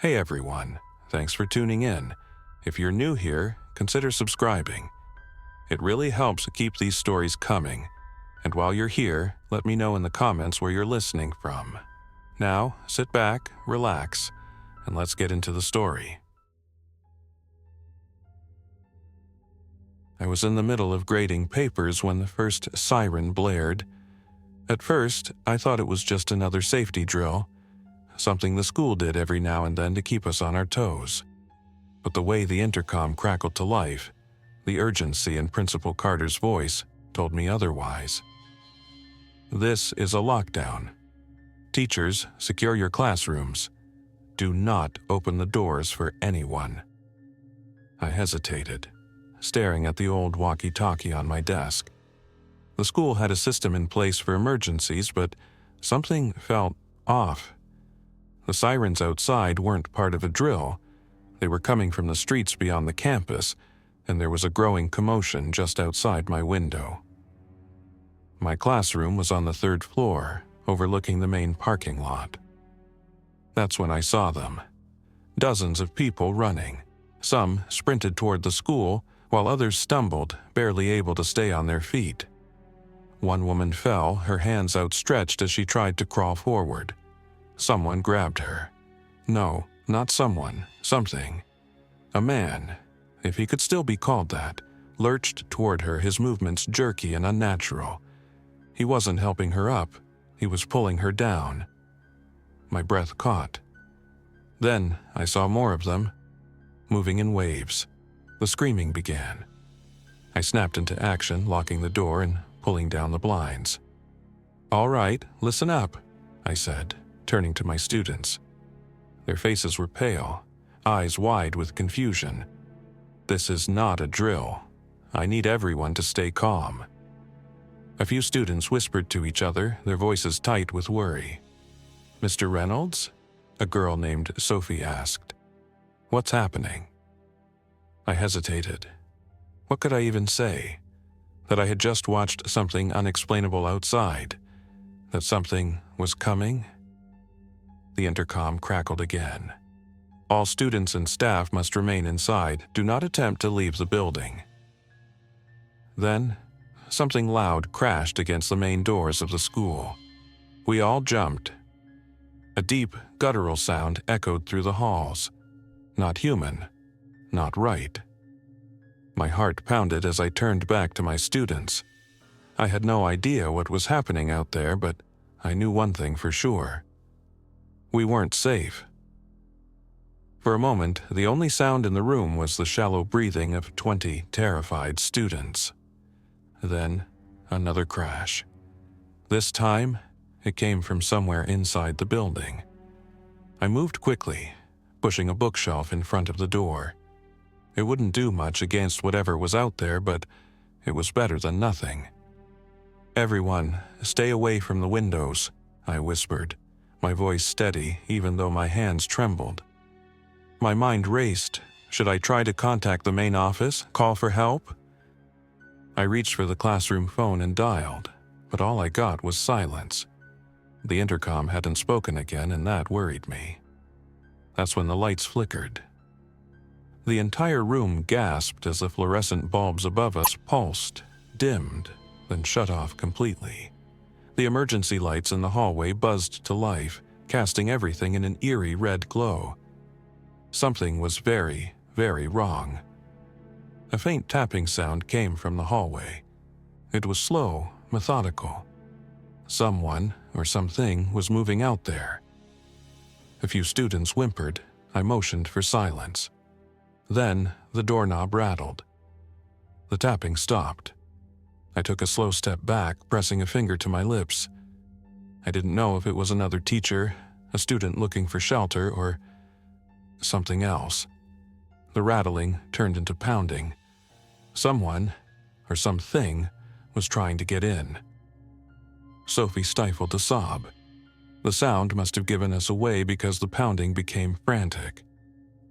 Hey everyone, thanks for tuning in. If you're new here, consider subscribing. It really helps keep these stories coming. And while you're here, let me know in the comments where you're listening from. Now, sit back, relax, and let's get into the story. I was in the middle of grading papers when the first siren blared. At first, I thought it was just another safety drill, something the school did every now and then to keep us on our toes. But the way the intercom crackled to life, the urgency in Principal Carter's voice, told me otherwise. This is a lockdown. Teachers, secure your classrooms. Do not open the doors for anyone. I hesitated, staring at the old walkie-talkie on my desk. The school had a system in place for emergencies, but something felt off. The sirens outside weren't part of a drill. They were coming from the streets beyond the campus, and there was a growing commotion just outside my window. My classroom was on the 3rd floor, overlooking the main parking lot. That's when I saw them. Dozens of people running. Some sprinted toward the school, while others stumbled, barely able to stay on their feet. One woman fell, her hands outstretched as she tried to crawl forward. Someone grabbed her. No, not someone, something. A man, if he could still be called that, lurched toward her, his movements jerky and unnatural. He wasn't helping her up, he was pulling her down. My breath caught. Then I saw more of them, moving in waves. The screaming began. I snapped into action, locking the door and pulling down the blinds. "All right, listen up," I said, turning to my students. Their faces were pale, eyes wide with confusion. This is not a drill. I need everyone to stay calm. A few students whispered to each other, their voices tight with worry. "Mr. Reynolds?" a girl named Sophie asked. "What's happening?" I hesitated. What could I even say? That I had just watched something unexplainable outside? That something was coming? The intercom crackled again. "All students and staff must remain inside. Do not attempt to leave the building." Then, something loud crashed against the main doors of the school. We all jumped. A deep, guttural sound echoed through the halls. Not human, not right. My heart pounded as I turned back to my students. I had no idea what was happening out there, but I knew one thing for sure. We weren't safe. For a moment, the only sound in the room was the shallow breathing of 20 terrified students. Then, another crash. This time, it came from somewhere inside the building. I moved quickly, pushing a bookshelf in front of the door. It wouldn't do much against whatever was out there, but it was better than nothing. "Everyone, stay away from the windows," I whispered, my voice steady even though my hands trembled. My mind raced. Should I try to contact the main office, call for help? I reached for the classroom phone and dialed, but all I got was silence. The intercom hadn't spoken again, and that worried me. That's when the lights flickered. The entire room gasped as the fluorescent bulbs above us pulsed, dimmed, then shut off completely. The emergency lights in the hallway buzzed to life, casting everything in an eerie red glow. Something was very, very wrong. A faint tapping sound came from the hallway. It was slow, methodical. Someone or something was moving out there. A few students whimpered. I motioned for silence. Then the doorknob rattled. The tapping stopped. I took a slow step back, pressing a finger to my lips. I didn't know if it was another teacher, a student looking for shelter, or something else. The rattling turned into pounding. Someone, or something, was trying to get in. Sophie stifled a sob. The sound must have given us away because the pounding became frantic.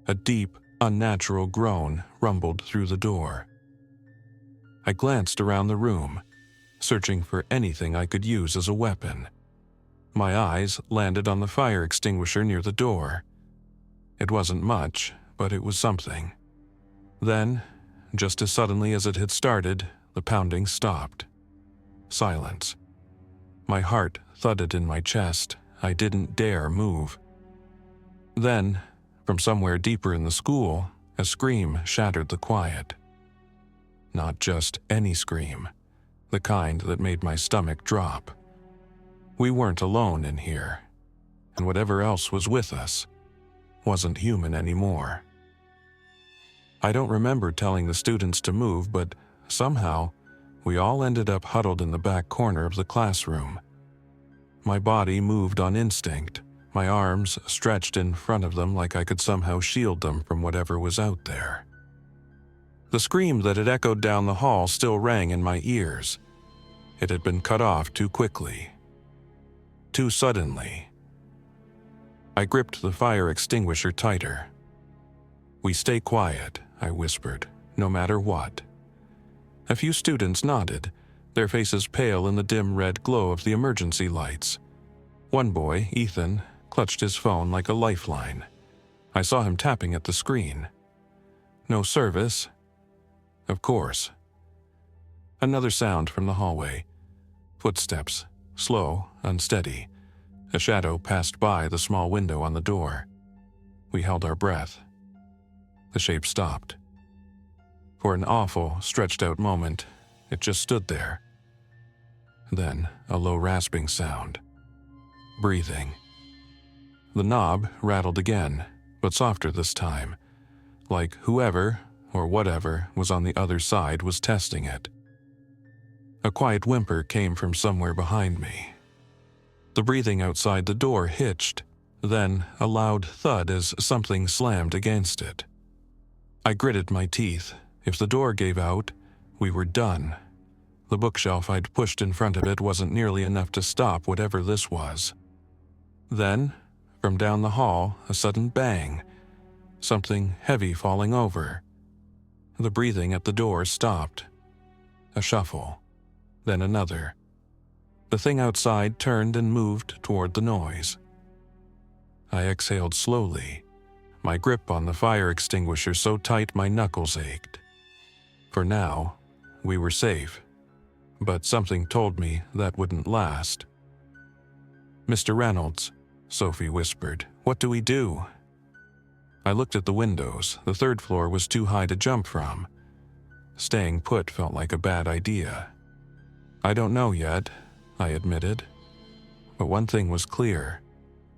A deep, unnatural groan rumbled through the door. I glanced around the room, searching for anything I could use as a weapon. My eyes landed on the fire extinguisher near the door. It wasn't much, but it was something. Then, just as suddenly as it had started, the pounding stopped. Silence. My heart thudded in my chest. I didn't dare move. Then, from somewhere deeper in the school, a scream shattered the quiet. Not just any scream, the kind that made my stomach drop. We weren't alone in here, and whatever else was with us wasn't human anymore. I don't remember telling the students to move, but somehow we all ended up huddled in the back corner of the classroom. My body moved on instinct, my arms stretched in front of them like I could somehow shield them from whatever was out there. The scream that had echoed down the hall still rang in my ears. It had been cut off too quickly. Too suddenly. I gripped the fire extinguisher tighter. "We stay quiet," I whispered, "no matter what." A few students nodded, their faces pale in the dim red glow of the emergency lights. One boy, Ethan, clutched his phone like a lifeline. I saw him tapping at the screen. No service? Of course. Another sound from the hallway. Footsteps, slow, unsteady. A shadow passed by the small window on the door. We held our breath. The shape stopped. For an awful, stretched-out moment, it just stood there. Then, a low rasping sound. Breathing. The knob rattled again, but softer this time, like whoever, or whatever, was on the other side was testing it. A quiet whimper came from somewhere behind me. The breathing outside the door hitched, then a loud thud as something slammed against it. I gritted my teeth. If the door gave out, we were done. The bookshelf I'd pushed in front of it wasn't nearly enough to stop whatever this was. Then, from down the hall, a sudden bang. Something heavy falling over. The breathing at the door stopped. A shuffle. Then another. The thing outside turned and moved toward the noise. I exhaled slowly, my grip on the fire extinguisher so tight my knuckles ached. For now, we were safe, but something told me that wouldn't last. "Mr. Reynolds," Sophie whispered, "what do we do?" I looked at the windows. The third floor was too high to jump from. Staying put felt like a bad idea. "I don't know yet," I admitted. But one thing was clear.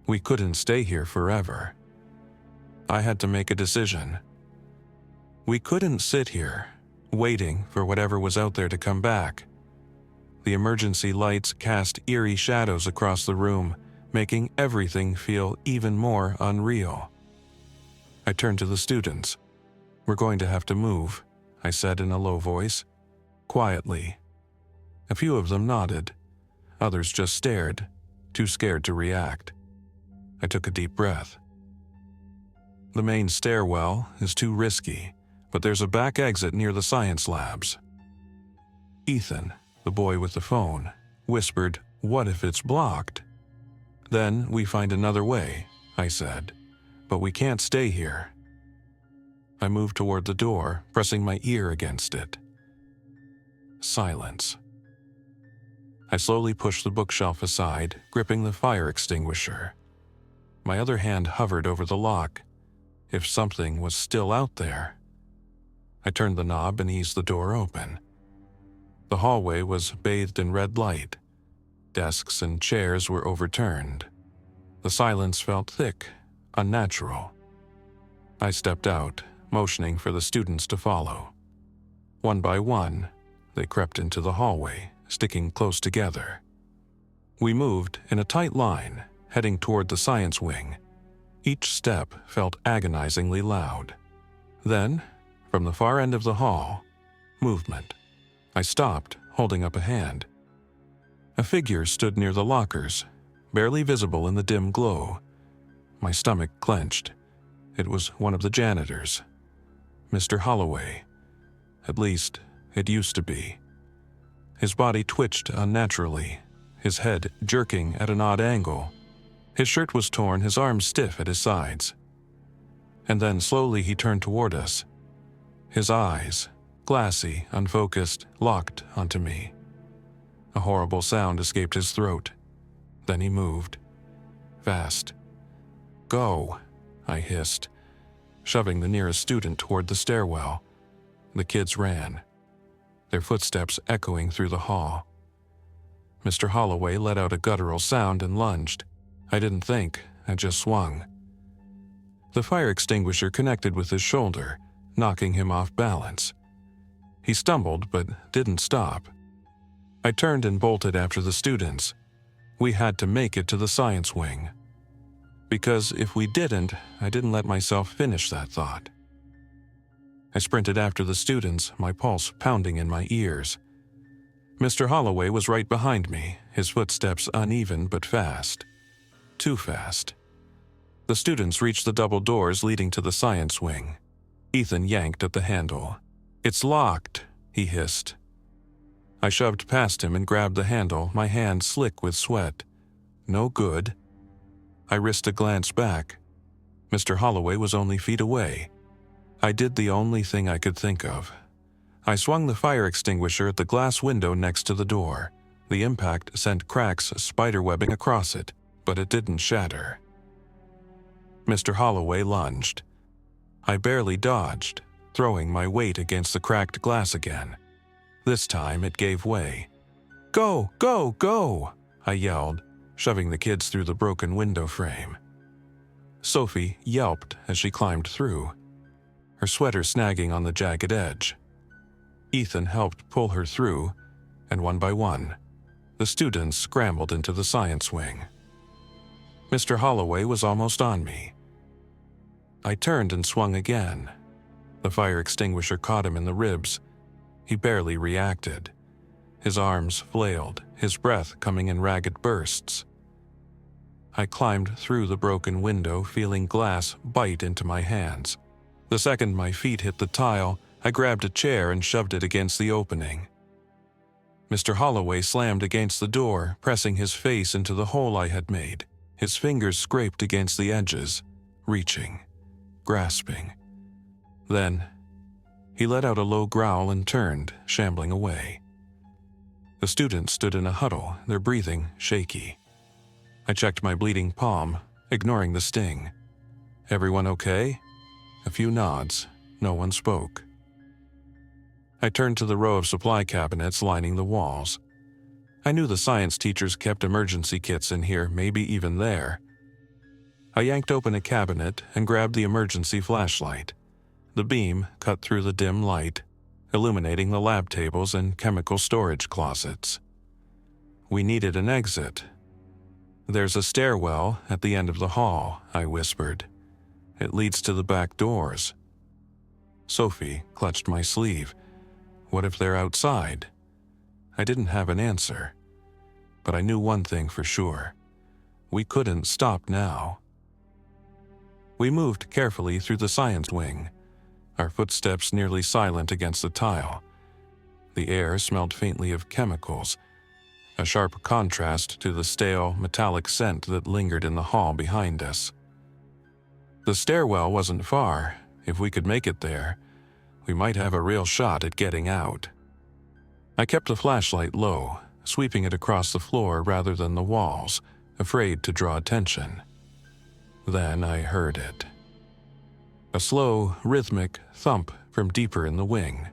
We couldn't stay here forever. I had to make a decision. We couldn't sit here, waiting for whatever was out there to come back. The emergency lights cast eerie shadows across the room, making everything feel even more unreal. I turned to the students. "We're going to have to move," I said in a low voice, quietly. A few of them nodded. Others just stared, too scared to react. I took a deep breath. "The main stairwell is too risky, but there's a back exit near the science labs." Ethan, the boy with the phone, whispered, "What if it's blocked?" "Then we find another way," I said, "but we can't stay here." I moved toward the door, pressing my ear against it. Silence. I slowly pushed the bookshelf aside, gripping the fire extinguisher. My other hand hovered over the lock. If something was still out there. I turned the knob and eased the door open. The hallway was bathed in red light. Desks and chairs were overturned. The silence felt thick, unnatural. I stepped out, motioning for the students to follow. One by one, they crept into the hallway, sticking close together. We moved in a tight line, heading toward the science wing. Each step felt agonizingly loud. Then, from the far end of the hall, movement. I stopped, holding up a hand. A figure stood near the lockers, barely visible in the dim glow. My stomach clenched. It was one of the janitors. Mr. Holloway. At least, it used to be. His body twitched unnaturally, his head jerking at an odd angle. His shirt was torn, his arms stiff at his sides. and then slowly he turned toward us. His eyes, glassy, unfocused, locked onto me. A horrible sound escaped his throat. Then he moved. Fast. "Go," I hissed, shoving the nearest student toward the stairwell. The kids ran, their footsteps echoing through the hall. Mr. Holloway let out a guttural sound and lunged. I didn't think, I just swung. The fire extinguisher connected with his shoulder, knocking him off balance. He stumbled but didn't stop. I turned and bolted after the students. We had to make it to the science wing. Because if we didn't, I didn't let myself finish that thought. I sprinted after the students, my pulse pounding in my ears. Mr. Holloway was right behind me, his footsteps uneven but fast. Too fast. The students reached the double doors leading to the science wing. Ethan yanked at the handle. "It's locked," he hissed. I shoved past him and grabbed the handle, my hand slick with sweat. No good. I risked a glance back. Mr. Holloway was only feet away. I did the only thing I could think of. I swung the fire extinguisher at the glass window next to the door. The impact sent cracks spiderwebbing across it, but it didn't shatter. Mr. Holloway lunged. I barely dodged, throwing my weight against the cracked glass again. This time it gave way. "Go, go, go!" I yelled, shoving the kids through the broken window frame. Sophie yelped as she climbed through, her sweater snagging on the jagged edge. Ethan helped pull her through, and one by one, the students scrambled into the science wing. Mr. Holloway was almost on me. I turned and swung again. The fire extinguisher caught him in the ribs. He barely reacted. His arms flailed, his breath coming in ragged bursts. I climbed through the broken window, feeling glass bite into my hands. The second my feet hit the tile, I grabbed a chair and shoved it against the opening. Mr. Holloway slammed against the door, pressing his face into the hole I had made. His fingers scraped against the edges, reaching, grasping. Then, he let out a low growl and turned, shambling away. The students stood in a huddle, their breathing shaky. I checked my bleeding palm, ignoring the sting. "Everyone okay?" A few nods. No one spoke. I turned to the row of supply cabinets lining the walls. I knew the science teachers kept emergency kits in here, maybe even there. I yanked open a cabinet and grabbed the emergency flashlight. The beam cut through the dim light, illuminating the lab tables and chemical storage closets. We needed an exit. "There's a stairwell at the end of the hall," I whispered. "It leads to the back doors." Sophie clutched my sleeve. What if they're outside? I didn't have an answer, but I knew one thing for sure. We couldn't stop now. We moved carefully through the science wing, our footsteps nearly silent against the tile. The air smelled faintly of chemicals, a sharp contrast to the stale, metallic scent that lingered in the hall behind us. The stairwell wasn't far. If we could make it there, we might have a real shot at getting out. I kept the flashlight low, sweeping it across the floor rather than the walls, afraid to draw attention. Then I heard it. A slow, rhythmic thump from deeper in the wing.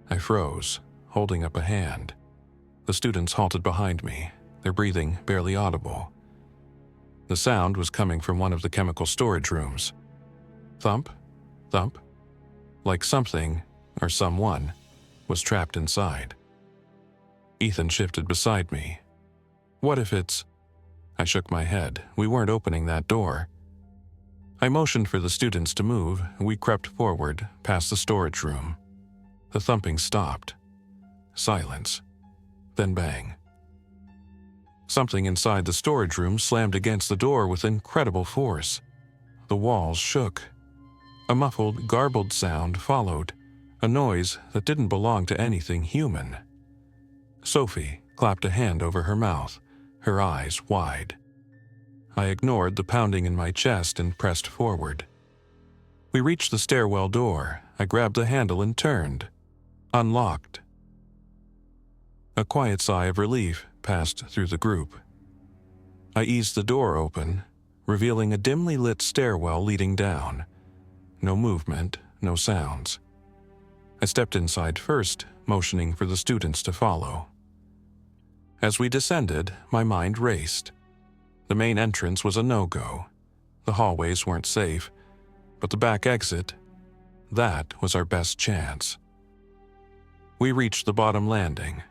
I froze, holding up a hand. The students halted behind me, their breathing barely audible. The sound was coming from one of the chemical storage rooms. Thump, thump, like something, or someone, was trapped inside. Ethan shifted beside me. What if it's... I shook my head. We weren't opening that door. I motioned for the students to move, and we crept forward, past the storage room. The thumping stopped. Silence. Then bang. Something inside the storage room slammed against the door with incredible force. The walls shook. A muffled, garbled sound followed, a noise that didn't belong to anything human. Sophie clapped a hand over her mouth, her eyes wide. I ignored the pounding in my chest and pressed forward. We reached the stairwell door. I grabbed the handle and turned. Unlocked. A quiet sigh of relief passed through the group. I eased the door open, revealing a dimly lit stairwell leading down. No movement, no sounds. I stepped inside first, motioning for the students to follow. As we descended, my mind raced. The main entrance was a no-go. The hallways weren't safe, but the back exit, that was our best chance. We reached the bottom landing.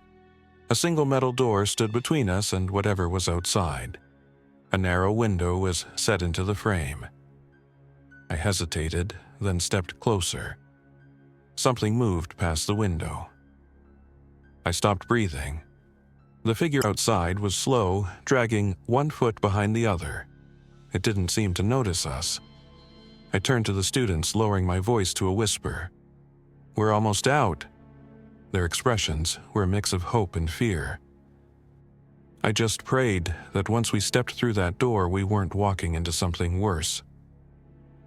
A single metal door stood between us and whatever was outside. A narrow window was set into the frame. I hesitated, then stepped closer. Something moved past the window. I stopped breathing. The figure outside was slow, dragging one foot behind the other. It didn't seem to notice us. I turned to the students, lowering my voice to a whisper. "We're almost out." Their expressions were a mix of hope and fear. I just prayed that once we stepped through that door, we weren't walking into something worse.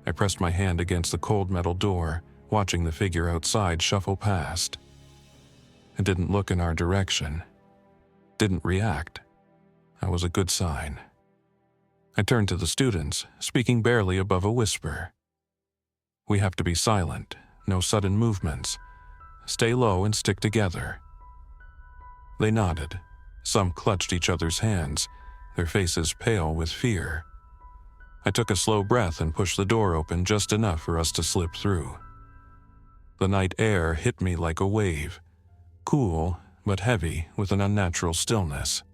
I pressed my hand against the cold metal door, watching the figure outside shuffle past. It didn't look in our direction. Didn't react. That was a good sign. I turned to the students, speaking barely above a whisper. "We have to be silent, no sudden movements. Stay low and stick together." They nodded. Some clutched each other's hands, their faces pale with fear. I took a slow breath and pushed the door open just enough for us to slip through. The night air hit me like a wave, cool but heavy with an unnatural stillness.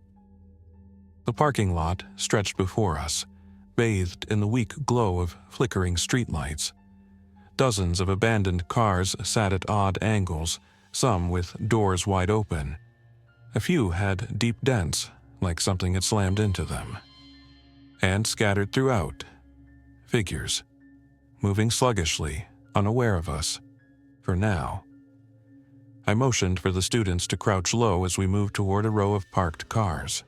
The parking lot stretched before us, bathed in the weak glow of flickering streetlights. Dozens of abandoned cars sat at odd angles, some with doors wide open. A few had deep dents, like something had slammed into them. And scattered throughout, figures, moving sluggishly, unaware of us, for now. I motioned for the students to crouch low as we moved toward a row of parked cars.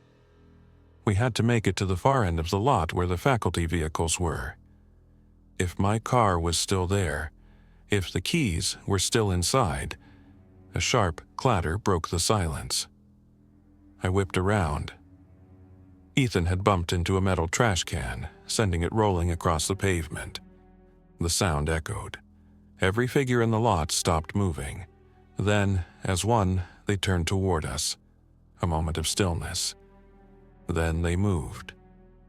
We had to make it to the far end of the lot where the faculty vehicles were. If my car was still there, if the keys were still inside, a sharp clatter broke the silence. I whipped around. Ethan had bumped into a metal trash can, sending it rolling across the pavement. The sound echoed. Every figure in the lot stopped moving. Then, as one, they turned toward us. A moment of stillness. Then they moved.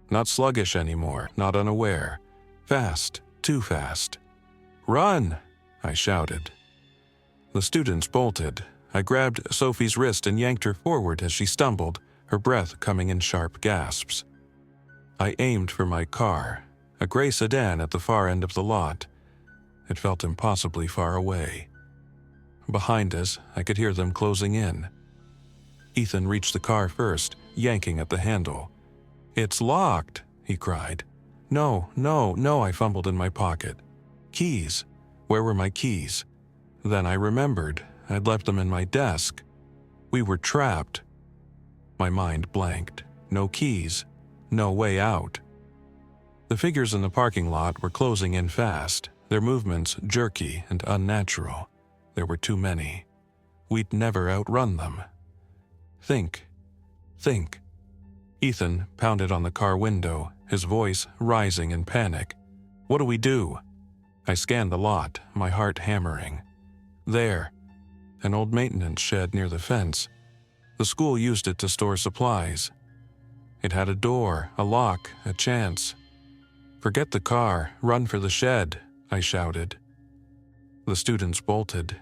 Not sluggish anymore, not unaware. Fast, too fast. "Run!" I shouted. The students bolted. I grabbed Sophie's wrist and yanked her forward as she stumbled, her breath coming in sharp gasps. I aimed for my car, a gray sedan at the far end of the lot. It felt impossibly far away. Behind us, I could hear them closing in. Ethan reached the car first, yanking at the handle. "It's locked," he cried. No, I fumbled in my pocket. Keys. Where were my keys? Then I remembered. I'd left them in my desk. We were trapped. My mind blanked. No keys. No way out. The figures in the parking lot were closing in fast, their movements jerky and unnatural. There were too many. We'd never outrun them. Think. Ethan pounded on the car window, his voice rising in panic. "What do we do?" I scanned the lot, my heart hammering. There. An old maintenance shed near the fence. The school used it to store supplies. It had a door, a lock, a chance. "Forget the car, run for the shed," I shouted. The students bolted,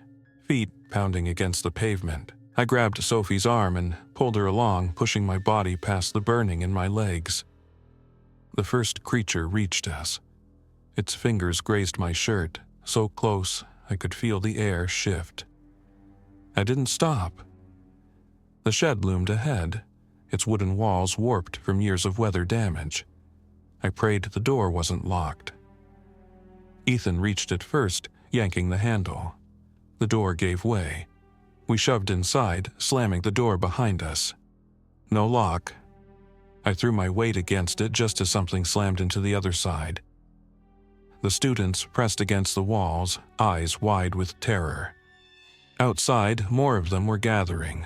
feet pounding against the pavement. I grabbed Sophie's arm and pulled her along, pushing my body past the burning in my legs. The first creature reached us. Its fingers grazed my shirt, so close I could feel the air shift. I didn't stop. The shed loomed ahead, its wooden walls warped from years of weather damage. I prayed the door wasn't locked. Ethan reached it first, yanking the handle. The door gave way. We shoved inside, slamming the door behind us. No lock. I threw my weight against it just as something slammed into the other side. The students pressed against the walls, eyes wide with terror. Outside, more of them were gathering.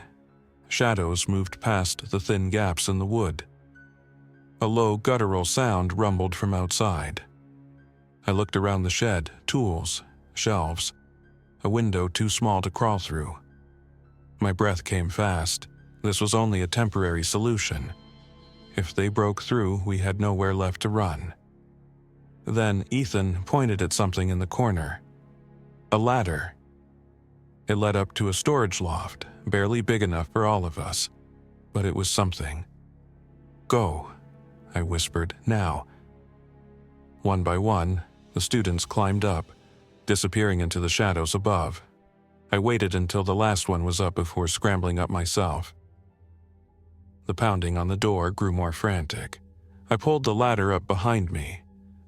Shadows moved past the thin gaps in the wood. A low, guttural sound rumbled from outside. I looked around the shed, tools, shelves, a window too small to crawl through. My breath came fast. This was only a temporary solution. If they broke through, we had nowhere left to run. Then Ethan pointed at something in the corner. A ladder. It led up to a storage loft, barely big enough for all of us. But it was something. "Go," I whispered, "now." One by one, the students climbed up, disappearing into the shadows above. I waited until the last one was up before scrambling up myself. The pounding on the door grew more frantic. I pulled the ladder up behind me,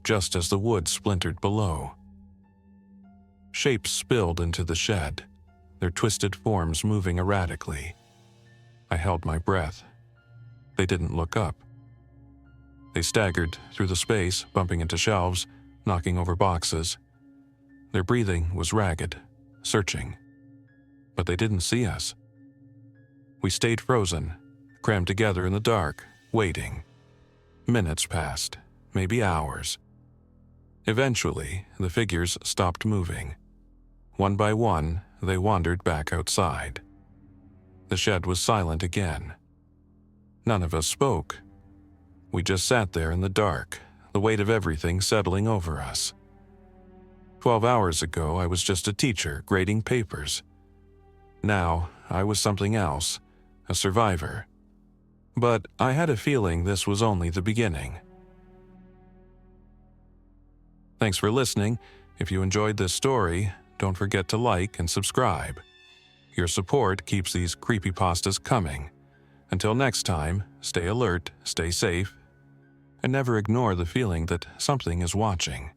just as the wood splintered below. Shapes spilled into the shed, their twisted forms moving erratically. I held my breath. They didn't look up. They staggered through the space, bumping into shelves, knocking over boxes. Their breathing was ragged, searching. But they didn't see us. We stayed frozen, crammed together in the dark, waiting. Minutes passed, maybe hours. Eventually, the figures stopped moving. One by one, they wandered back outside. The shed was silent again. None of us spoke. We just sat there in the dark, the weight of everything settling over us. 12 hours ago, I was just a teacher grading papers. Now, I was something else, a survivor. But I had a feeling this was only the beginning. Thanks for listening. If you enjoyed this story, don't forget to like and subscribe. Your support keeps these creepypastas coming. Until next time, stay alert, stay safe, and never ignore the feeling that something is watching.